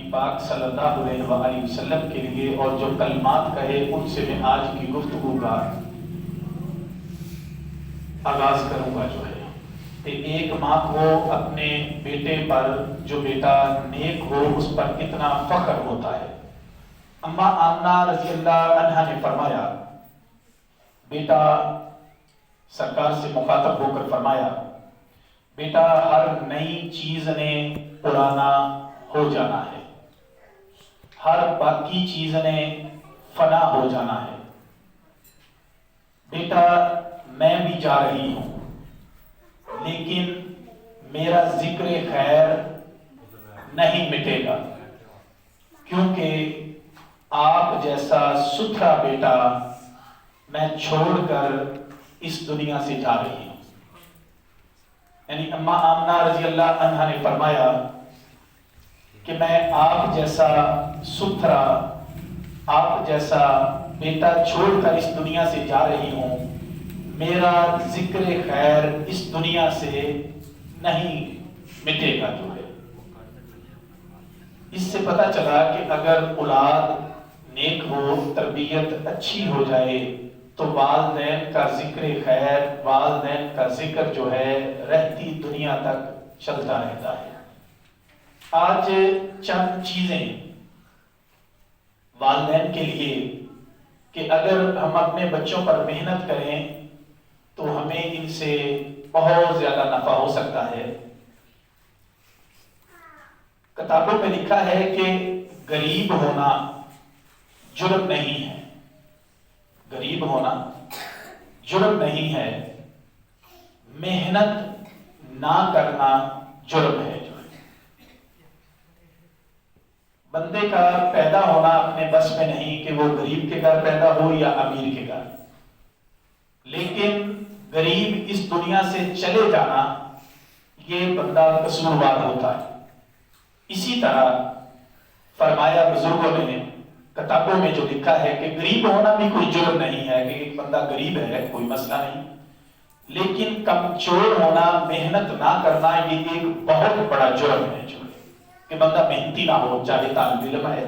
نبی پاک صلی اللہ علیہ وآلہ وسلم کے لیے اور جو کلمات کہے ان سے میں آج کی گفتگو کا آغاز کروں گا جو ہے کہ ایک ماں کو اپنے بیٹے پر جو بیٹا نیک ہو اس پر کتنا فخر ہوتا ہے۔ اماں آمنہ رضی اللہ عنہا نے فرمایا، بیٹا سرکار سے مخاطب ہو کر فرمایا، بیٹا ہر نئی چیز نے پرانا ہو جانا ہے، ہر باقی چیز نے فنا ہو جانا ہے۔ بیٹا میں بھی جا رہی ہوں لیکن میرا ذکر خیر نہیں مٹے گا، کیونکہ آپ جیسا ستھرا بیٹا میں چھوڑ کر اس دنیا سے جا رہی ہوں۔ یعنی اماں آمنہ رضی اللہ عنہا نے فرمایا کہ میں آپ جیسا ستھرا، آپ جیسا بیٹا چھوڑ کر اس دنیا سے جا رہی ہوں، میرا ذکر خیر اس دنیا سے نہیں مٹے گا جو ہے۔ اس سے پتہ چلا کہ اگر اولاد نیک ہو، تربیت اچھی ہو جائے تو والدین کا ذکر خیر، والدین کا ذکر جو ہے رہتی دنیا تک چلتا رہتا ہے۔ آج چند چیزیں والدین کے لیے کہ اگر ہم اپنے بچوں پر محنت کریں تو ہمیں ان سے بہت زیادہ نفع ہو سکتا ہے۔ کتابوں میں لکھا ہے کہ غریب ہونا جرم نہیں ہے، غریب ہونا جرم نہیں ہے، محنت نہ کرنا جرم ہے۔ بندے کا پیدا ہونا اپنے بس میں نہیں کہ وہ غریب کے گھر پیدا ہو یا امیر کے گھر، لیکن غریب اس دنیا سے چلے جانا یہ بندہ قصوروار ہوتا ہے۔ اسی طرح فرمایا بزرگوں نے کتابوں میں جو لکھا ہے کہ غریب ہونا بھی کوئی جرم نہیں ہے، کہ ایک بندہ غریب ہے کوئی مسئلہ نہیں، لیکن کمزور ہونا، محنت نہ کرنا یہ ایک بہت بڑا جرم ہے جو کہ بندہ محنتی نہ ہو، چاہے طالب علم ہے،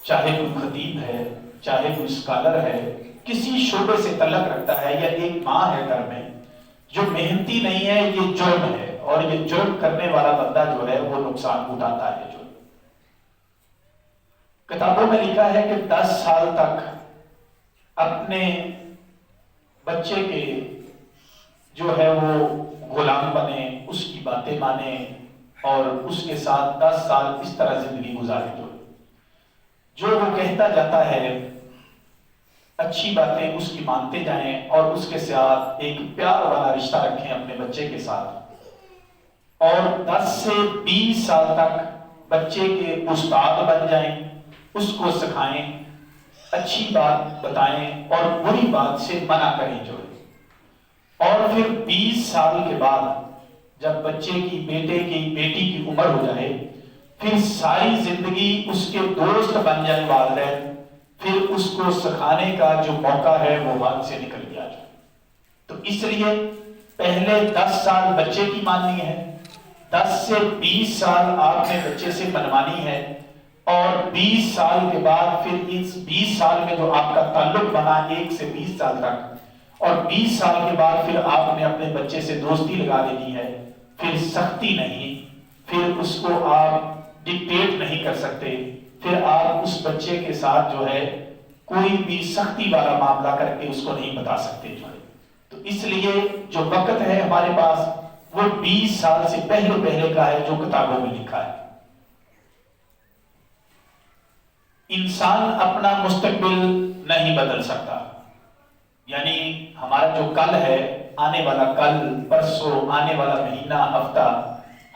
چاہے کوئی خطیب ہے، چاہے کوئی اسکالر ہے، کسی شعبے سے تعلق رکھتا ہے، یا ایک ماں ہے گھر میں جو محنتی نہیں ہے، یہ جرم ہے، اور یہ جرم کرنے والا بندہ جو ہے وہ نقصان اٹھاتا ہے۔ جو کتابوں میں لکھا ہے کہ 10 سال تک اپنے بچے کے جو ہے وہ غلام بنے، اس کی باتیں مانے اور اس کے ساتھ 10 سال اس طرح زندگی گزارے، جو وہ کہتا جاتا ہے اچھی باتیں اس کی مانتے جائیں اور اس کے ساتھ ایک پیار والا رشتہ رکھیں اپنے بچے کے ساتھ، اور 10 سے 20 سال تک بچے کے استاد بن جائیں، اس کو سکھائیں، اچھی بات بتائیں اور بری بات سے منع کریں جو ہے، اور پھر 20 سال کے بعد جب بچے کی، بیٹے کی، بیٹی کی عمر ہو جائے، پھر ساری زندگی اس کے دوست بن جائیں والدین، پھر اس کو سکھانے کا جو موقع ہے وہ ہاتھ سے نکل گیا جائے۔ تو اس لیے پہلے 10 سال بچے کی ماننی ہے، 10 سے 20 سال آپ نے بچے سے منوانی ہے، اور 20 سال کے بعد پھر اس 20 سال میں جو آپ کا تعلق بنا 1 سے 20 سال تک، اور 20 سال کے بعد پھر آپ نے اپنے بچے سے دوستی لگا دینی ہے، پھر سختی نہیں، پھر اس کو آپ ڈکٹیٹ نہیں کر سکتے، پھر آپ اس بچے کے ساتھ جو ہے کوئی بھی سختی والا معاملہ کر کے اس کو نہیں بتا سکتے جو ہے۔ تو اس لیے جو وقت ہے ہمارے پاس وہ 20 سال سے پہلے کا ہے جو کتابوں میں لکھا ہے۔ انسان اپنا مستقبل نہیں بدل سکتا، یعنی ہمارا جو کل ہے، آنے والا کل، پرسوں، آنے والا مہینہ، ہفتہ،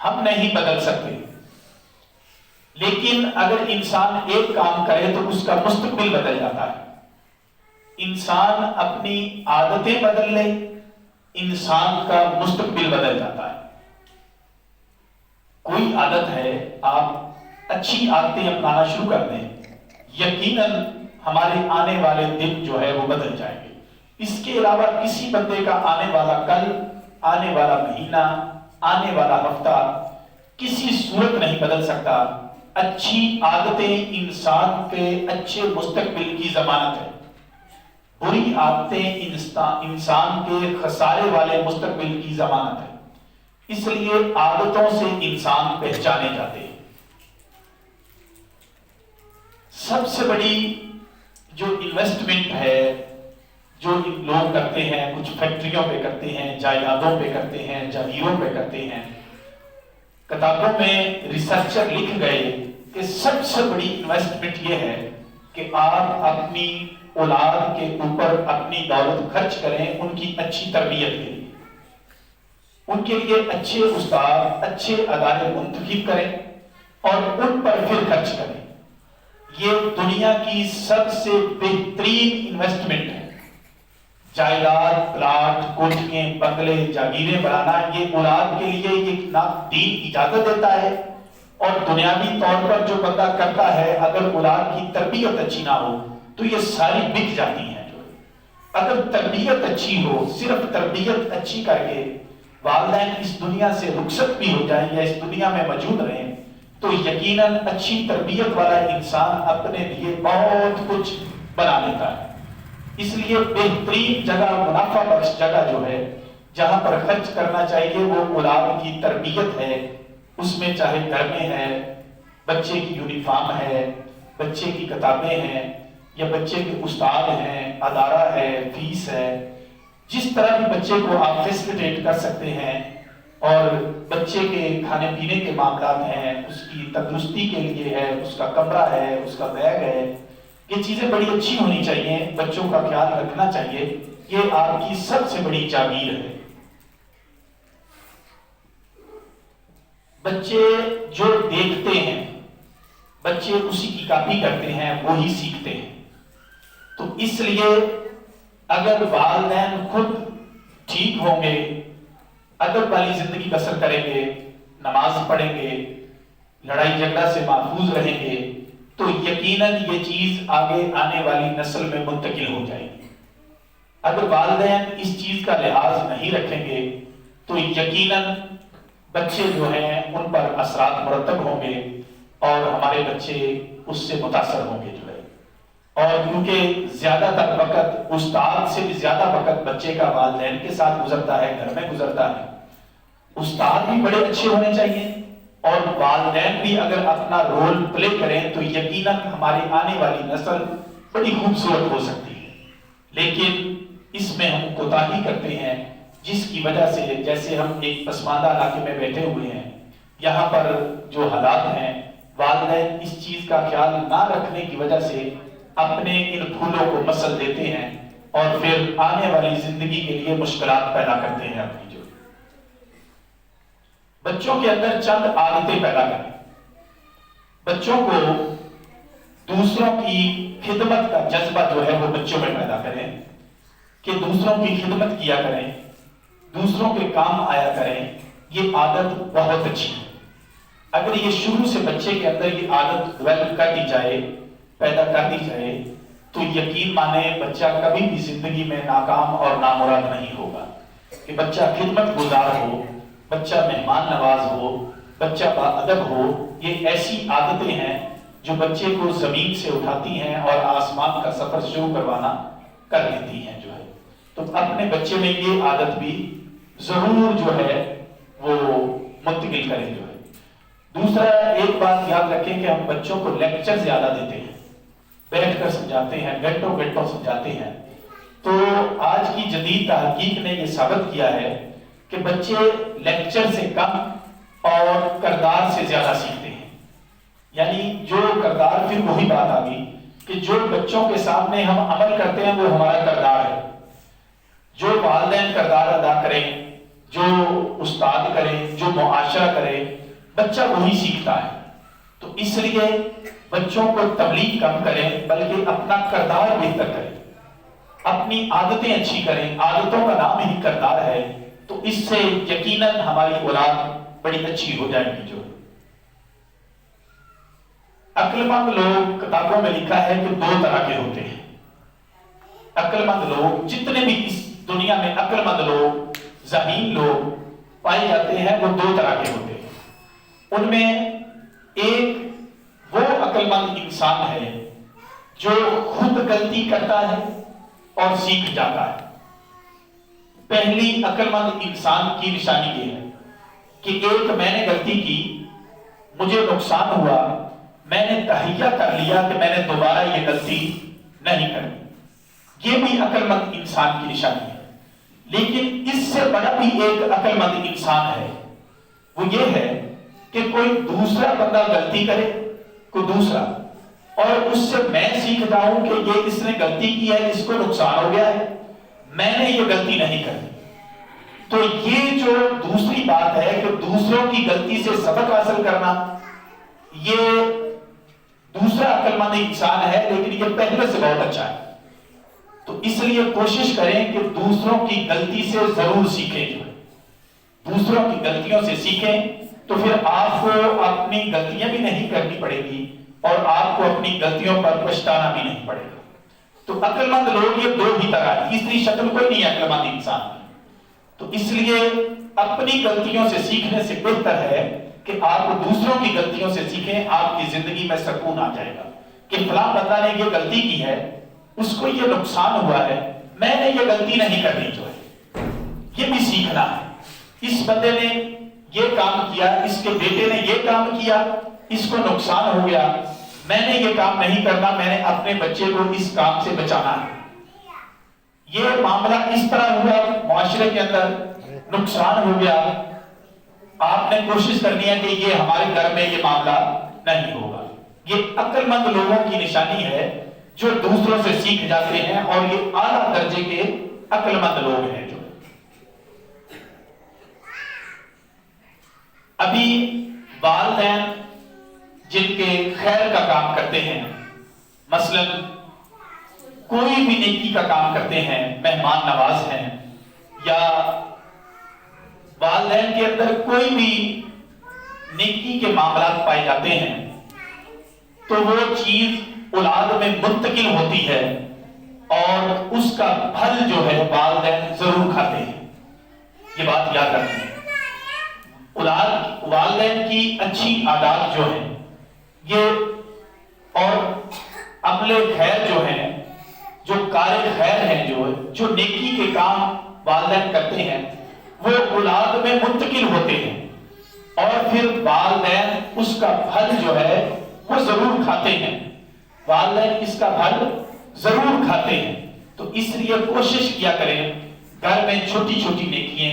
ہم نہیں بدل سکتے، لیکن اگر انسان ایک کام کرے تو اس کا مستقبل بدل جاتا ہے۔ انسان اپنی عادتیں بدل لے، انسان کا مستقبل بدل جاتا ہے۔ کوئی عادت ہے، آپ اچھی عادتیں اپنانا شروع کر دیں، یقیناً ہمارے آنے والے دن جو ہے وہ بدل جائیں گے۔ اس کے علاوہ کسی بندے کا آنے والا کل، آنے والا مہینہ، آنے والا ہفتہ کسی صورت نہیں بدل سکتا اچھی عادتیں انسان کے اچھے مستقبل کی ضمانت ہے، بری عادتیں انسان کے خسارے والے مستقبل کی ضمانت ہے۔ اس لیے عادتوں سے انسان پہچانے جاتے ہیں۔ سب سے بڑی جو انویسٹمنٹ ہے جو لوگ کرتے ہیں، کچھ فیکٹریوں پہ کرتے ہیں، جائیدادوں پہ کرتے ہیں، جاگیروں پہ کرتے ہیں، کتابوں میں ریسرچر لکھ گئے کہ سب سے بڑی انویسٹمنٹ یہ ہے کہ آپ اپنی اولاد کے اوپر اپنی دولت خرچ کریں ان کی اچھی تربیت کے لیے، ان کے لیے اچھے استاد، اچھے ادارے منتخب کریں اور ان پر پھر خرچ کریں۔ یہ دنیا کی سب سے بہترین انویسٹمنٹ ہے۔ جائیداد، پلاٹ، کوٹھیاں، بنگلے، جاگیریں بنانا، یہ اولاد کے لیے یہ دین اجازت دیتا ہے، اور دنیاوی طور پر جو بندہ کرتا ہے اگر اولاد کی تربیت اچھی نہ ہو تو یہ ساری بک جاتی ہیں۔ اگر تربیت اچھی ہو، صرف تربیت اچھی کر کے والدین اس دنیا سے رخصت بھی ہو جائیں یا اس دنیا میں موجود رہیں تو یقیناً اچھی تربیت والا انسان اپنے لیے بہت کچھ بنا لیتا ہے۔ اس لیے بہترین جگہ، منافع بخش جگہ جو ہے جہاں پر خرچ کرنا چاہیے وہ اولاد کی تربیت ہے۔ اس میں چاہے گھر میں ہے، بچے کی یونیفارم ہے، بچے کی کتابیں ہیں، یا بچے کے استاد ہیں، ادارہ ہے، فیس ہے، جس طرح بھی بچے کو آپ فیسیلیٹیٹ کر سکتے ہیں، اور بچے کے کھانے پینے کے معاملات ہیں، اس کی تندرستی کے لیے ہے، اس کا کمرہ ہے، اس کا بیگ ہے، یہ چیزیں بڑی اچھی ہونی چاہیے، بچوں کا خیال رکھنا چاہیے۔ یہ آپ کی سب سے بڑی جاگیر ہے۔ بچے جو دیکھتے ہیں، بچے اسی کی کاپی کرتے ہیں، وہی سیکھتے ہیں۔ تو اس لیے اگر والدین خود ٹھیک ہوں گے، ادب والی زندگی بسر کریں گے، نماز پڑھیں گے، لڑائی جھگڑا سے محفوظ رہیں گے، تو یقیناً یہ چیز آگے آنے والی نسل میں منتقل ہو جائے گی۔ اگر والدین اس چیز کا لحاظ نہیں رکھیں گے تو یقیناً بچے جو ہیں ان پر اثرات مرتب ہوں گے، اور ہمارے بچے اس سے متاثر ہوں گے جو ہے۔ اور کیونکہ زیادہ تر وقت، استاد سے بھی زیادہ وقت بچے کا والدین کے ساتھ گزرتا ہے، گھر میں گزرتا ہے۔ استاد بھی بڑے اچھے ہونے چاہیے، اور والدین بھی اگر اپنا رول پلے کریں تو یقیناً ہماری آنے والی نسل بڑی خوبصورت ہو سکتی ہے۔ لیکن اس میں ہم کوتاہی کرتے ہیں، جس کی وجہ سے جیسے ہم ایک پسماندہ علاقے میں بیٹھے ہوئے ہیں، یہاں پر جو حالات ہیں، والدین اس چیز کا خیال نہ رکھنے کی وجہ سے اپنے ان پھولوں کو مسل دیتے ہیں، اور پھر آنے والی زندگی کے لیے مشکلات پیدا کرتے ہیں اپنی۔ جو بچوں کے اندر چند عادتیں پیدا کریں، بچوں کو دوسروں کی خدمت کا جذبہ جو ہے وہ بچوں میں پیدا کریں، کہ دوسروں کی خدمت کیا کریں، دوسروں کے کام آیا کریں۔ یہ عادت بہت اچھی ہے۔ اگر یہ شروع سے بچے کے اندر یہ عادت ڈیولپ کر دی جائے، پیدا کر دی جائے، تو یقین مانے بچہ کبھی بھی زندگی میں ناکام اور نامراد نہیں ہوگا۔ کہ بچہ خدمت گزار ہو، بچہ مہمان نواز ہو، بچہ باادب ہو، یہ ایسی عادتیں ہیں جو بچے کو زمین سے اٹھاتی ہیں اور آسمان کا سفر شروع کر دیتی ہیں جو ہے۔ تو اپنے بچے میں یہ عادت بھی ضرور جو ہے وہ منتقل کریں جو ہے۔ دوسرا، ایک بات یاد رکھیں کہ ہم بچوں کو لیکچر زیادہ دیتے ہیں، بیٹھ کر سمجھاتے ہیں، گھنٹوں گھنٹوں سمجھاتے ہیں۔ تو آج کی جدید تحقیق نے یہ ثابت کیا ہے کہ بچے لیکچر سے کم اور کردار سے زیادہ سیکھتے ہیں۔ یعنی جو کردار، پھر وہی بات آ گئی کہ جو بچوں کے سامنے ہم عمل کرتے ہیں وہ ہمارا کردار ہے۔ جو والدین کردار ادا کریں، جو استاد کریں، جو معاشرہ کرے، بچہ وہی سیکھتا ہے۔ تو اس لیے بچوں کو تبلیغ کم کریں، بلکہ اپنا کردار بہتر کریں، اپنی عادتیں اچھی کریں۔ عادتوں کا نام ہی کردار ہے، تو اس سے یقیناً ہماری اولاد بڑی اچھی ہو جائے گی۔ جو عقل مند لوگ، کتابوں میں لکھا ہے کہ دو طرح کے ہوتے ہیں۔ عقل مند لوگ، جتنے بھی اس دنیا میں عقل مند لوگ، ذہین لوگ پائے جاتے ہیں، وہ دو طرح کے ہوتے ہیں۔ ان میں ایک عقل مند انسان ہے جو خود غلطی کرتا ہے اور سیکھ جاتا ہے۔ پہلی عقل مند انسان کی نشانی یہ ہے کہ ایک میں نے غلطی کی، مجھے نقصان ہوا، میں نے تہیہ کر لیا کہ میں نے دوبارہ یہ غلطی نہیں کرنی۔ یہ بھی عقل مند انسان کی نشانی ہے۔ لیکن اس سے بڑا بھی ایک عقل مند انسان ہے، وہ یہ ہے کہ کوئی دوسرا بندہ غلطی کرے، کوئی دوسرا، اور اس سے میں سیکھ جاؤں کہ یہ اس نے غلطی کی ہے، اس کو نقصان ہو گیا ہے، میں نے یہ غلطی نہیں کرنی۔ تو یہ جو دوسری بات ہے کہ دوسروں کی غلطی سے سبق حاصل کرنا، یہ دوسرا عقل مند انسان ہے، لیکن یہ پہلے سے بہت اچھا ہے۔ تو اس لیے کوشش کریں کہ دوسروں کی غلطی سے ضرور سیکھیں، دوسروں کی غلطیوں سے سیکھیں، تو پھر آپ کو اپنی غلطیاں بھی نہیں کرنی پڑے گی اور آپ کو اپنی غلطیوں پر پچھتانا بھی نہیں پڑے گا۔ تو عقل مند لوگ یہ دو ہی طرح ہے، تیسری شکل کوئی نہیں ہے عقل مند انسان۔ تو اس لیے اپنی غلطیوں سے سیکھنے سے بہتر ہے کہ آپ دوسروں کی غلطیوں سے سیکھیں، آپ کی زندگی میں سکون آ جائے گا کہ فلاں بندہ نے یہ غلطی کی ہے، اس کو یہ نقصان ہوا ہے، میں نے یہ غلطی نہیں کرنی جو ہے، یہ بھی سیکھنا ہے۔ اس بندے نے یہ کام کیا، اس کے بیٹے نے یہ کام کیا، اس کو نقصان ہو گیا، میں نے یہ کام نہیں کرنا، میں نے اپنے بچے کو اس کام سے بچانا ہے۔ یہ معاملہ اس طرح ہوا معاشرے کے اندر، نقصان ہو گیا، آپ نے کوشش کرنی ہے کہ یہ ہمارے گھر میں یہ معاملہ نہیں ہوگا۔ یہ عقل مند لوگوں کی نشانی ہے جو دوسروں سے سیکھ جاتے ہیں، اور یہ اعلیٰ درجے کے عقل مند لوگ ہیں۔ جو ابھی والدین جن کے خیر کا کام کرتے ہیں، مثلا کوئی بھی نیکی کا کام کرتے ہیں، مہمان نواز ہیں، یا والدین کے اندر کوئی بھی نیکی کے معاملات پائے جاتے ہیں، تو وہ چیز اولاد میں منتقل ہوتی ہے اور اس کا پھل جو ہے والدین ضرور کھاتے ہیں۔ یہ بات یاد رکھیں، والدین کی اچھی عادات جو ہیں یہ، اور عمل خیر جو ہیں، جو کار خیر ہیں، جو نیکی کے کام والدین کرتے ہیں، وہ اولاد میں منتقل ہوتے ہیں، اور پھر والدین اس کا پھل جو ہے وہ ضرور کھاتے ہیں، والدین اس کا پھل ضرور کھاتے ہیں۔ تو اس لیے کوشش کیا کریں گھر میں چھوٹی چھوٹی نیکیاں،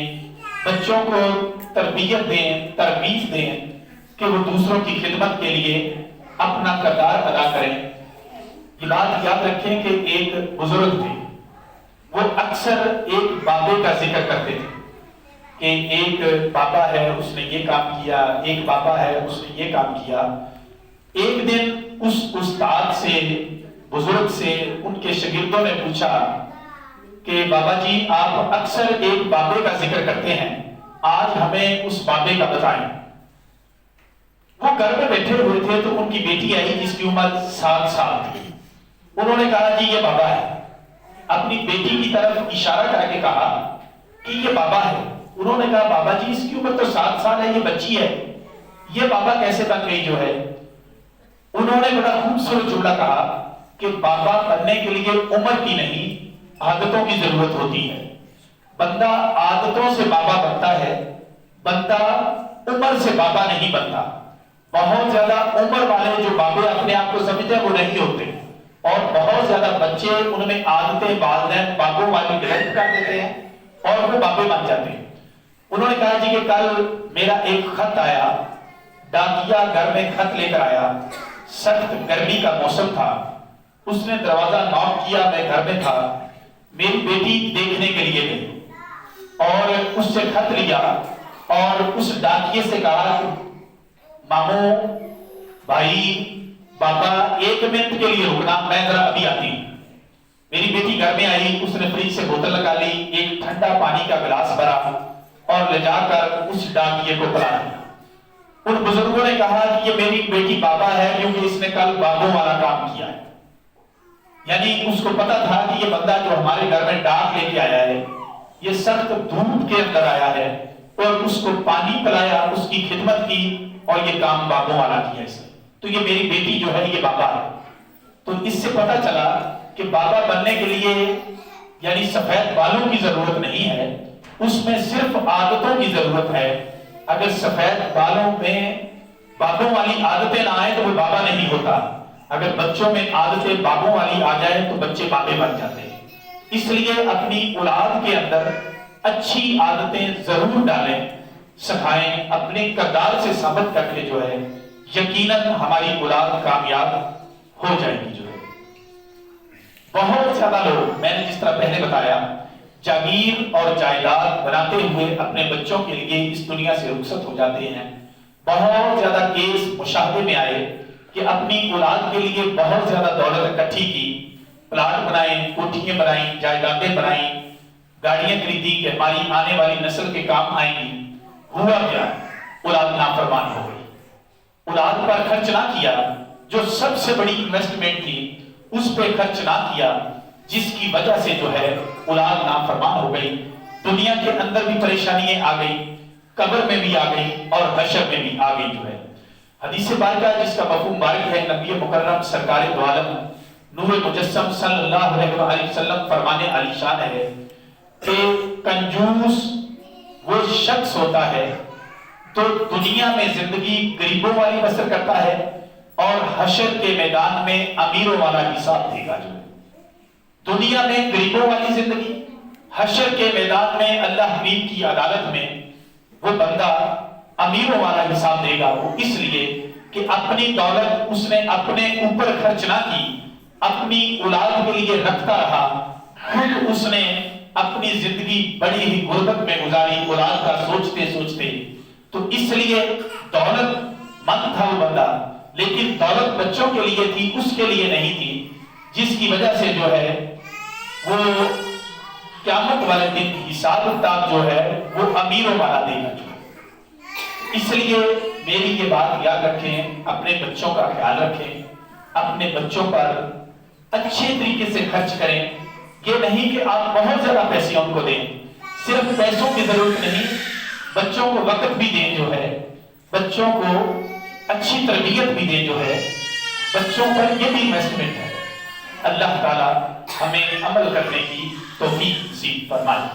بچوں کو تربیت دیں، تربیت دیں کہ وہ دوسروں کی خدمت کے لیے اپنا کردار ادا کریں۔ یہ بات یاد رکھیں کہ ایک بزرگ تھے، وہ اکثر ایک بابے کا ذکر کرتے تھے کہ ایک بابا ہے، اس نے یہ کام کیا، ایک بابا ہے، اس نے یہ کام کیا۔ ایک دن اس استاد سے، بزرگ سے، ان کے شاگردوں نے پوچھا کہ بابا جی آپ اکثر ایک بابے کا ذکر کرتے ہیں، آج ہمیں اس بابے کا بتائیں۔ وہ گھر میں بیٹھے ہوئے تھے تو ان کی بیٹی آئی جس کی عمر 7 سال تھی۔ انہوں نے کہا جی یہ بابا ہے، اپنی بیٹی کی طرف اشارہ کر کے کہا کہ یہ بابا ہے۔ انہوں نے کہا بابا جی اس کی عمر تو 7 سال ہے، یہ بچی ہے، یہ بابا کیسے بن گئی جو ہے؟ انہوں نے بڑا خوبصورت جملہ کہا کہ بابا بننے کے لیے عمر کی نہیں، عادتوں کی ضرورت ہوتی ہے۔ بندہ عادتوں سے بابا بنتا ہے، بندہ عمر سے بابا نہیں بنتا۔ بہت زیادہ عمر والے جو بابے اپنے آپ کو سمجھتے ہیں وہ نہیں ہوتے، اور بہت زیادہ بچے ان میں عادتیں والدین بابوں والی ڈیولپ کر دیتے ہیں اور وہ بابے بن جاتے ہیں۔ انہوں نے کہا جی کہ کل میرا ایک خط آیا، ڈاکیا گھر میں خط لے کر آیا، سخت گرمی کا موسم تھا، اس نے دروازہ ناک کیا، میں گھر میں تھا، میری بیٹی دیکھنے کے لیے گئی اور اس سے خط لیا اور اس ڈاکیے سے کہا کہ ماموں، بھائی، بابا ایک منٹ کے لیے رکنا، میں ذرا ابھی آتی ہوں۔ میری بیٹی گھر میں آئی، اس نے فریج سے بوتل لگا لی، ایک ٹھنڈا پانی کا گلاس بھرا اور لے جا کر اس ڈاکیے کو پلا دیا۔ ان بزرگوں نے کہا کہ یہ میری بیٹی بابا ہے کیونکہ اس نے کل بابوں والا کام کیا ہے، یعنی اس کو پتا تھا کہ یہ بندہ جو ہمارے گھر میں ڈاک لے کے آیا ہے، یہ سخت دھوپ کے اندر آیا ہے، اور اس کو پانی پلایا، اس کی خدمت کی، اور یہ کام بابوں والا کیا اس نے۔ تو یہ میری بیٹی جو ہے یہ بابا ہے. تو اس سے پتہ چلا کہ بابا بننے کے لیے یعنی سفید بالوں کی ضرورت نہیں ہے، اس میں صرف عادتوں کی ضرورت ہے. اگر سفید بالوں میں بابوں والی عادتیں نہ آئیں تو وہ بابا نہیں ہوتا. اگر بچوں میں عادتیں بابوں والی آ جائیں تو بچے بابے بن جاتے ہیں. اس لیے اپنی اولاد کے اندر اچھی عادتیں ضرور ڈالیں، سکھائیں، اپنے کردار سے ثابت کر کے جو ہے یقیناً ہماری اولاد کامیاب ہو جائے گی. جو ہے بہت زیادہ لوگ، میں نے جس طرح پہلے بتایا، جاگیر اور جائیداد بناتے ہوئے اپنے بچوں کے لیے اس دنیا سے رخصت ہو جاتے ہیں. بہت زیادہ کیس مشاہدے میں آئے کہ اپنی اولاد کے لیے بہت زیادہ دولت اکٹھی کی، پلاٹ بنائیں، کوٹھیاں بنائیں، جائیدادیں بنائیں، گاڑیاں خریدی کہ ہماری آنے والی نسل کے کام آئیں گی. ہوا کیا؟ اولاد نافرمان ہو گئی. اولاد پر خرچ نہ کیا، جو سب سے بڑی انویسٹمنٹ تھی اس پہ خرچ نہ کیا، جس کی وجہ سے جو ہے اولاد نافرمان ہو گئی. دنیا کے اندر بھی پریشانیاں آ گئی، قبر میں بھی آ گئی اور حشر میں بھی آ گئی. جو ہے حدیث بارکہ جس کا مفہوم بارک ہے، نبی مکرم سرکار دو عالم نور مجسم صلی اللہ علیہ وآلہ وسلم فرمانے علی شان ہے کہ کنجوس وہ شخص ہوتا ہے تو دنیا میں زندگی غریبوں والی بسر کرتا ہے اور حشر کے میدان میں امیروں والا حساب دے گا. جو دنیا میں غریبوں والی زندگی، حشر کے میدان میں اللہ حبیب کی عدالت میں وہ بندہ امیروں والا حساب دے گا. وہ اس لیے کہ اپنی دولت اس نے اپنے اوپر خرچ نہ کی، اپنی اولاد کے لیے رکھتا رہا. خود اس نے اپنی زندگی بڑی ہی غربت میں گزاری اولاد کا سوچتے سوچتے. تو اس لیے دولت مند تھا وہ بندہ، لیکن دولت بچوں کے لیے تھی، اس کے لیے نہیں تھی، جس کی وجہ سے جو ہے وہ قیامت والے دن حساب کتاب جو ہے وہ امیروں والا دے گا. اس لیے میری یہ بات یاد رکھیں، اپنے بچوں کا خیال رکھیں، اپنے بچوں پر اچھے طریقے سے خرچ کریں. یہ نہیں کہ آپ بہت زیادہ پیسے ان کو دیں، صرف پیسوں کی ضرورت نہیں، بچوں کو وقت بھی دیں. جو ہے بچوں کو اچھی تربیت بھی دیں. جو ہے بچوں پر یہ بھی انویسٹمنٹ ہے. اللہ تعالی ہمیں عمل کرنے کی توفیق نصیب فرمائے.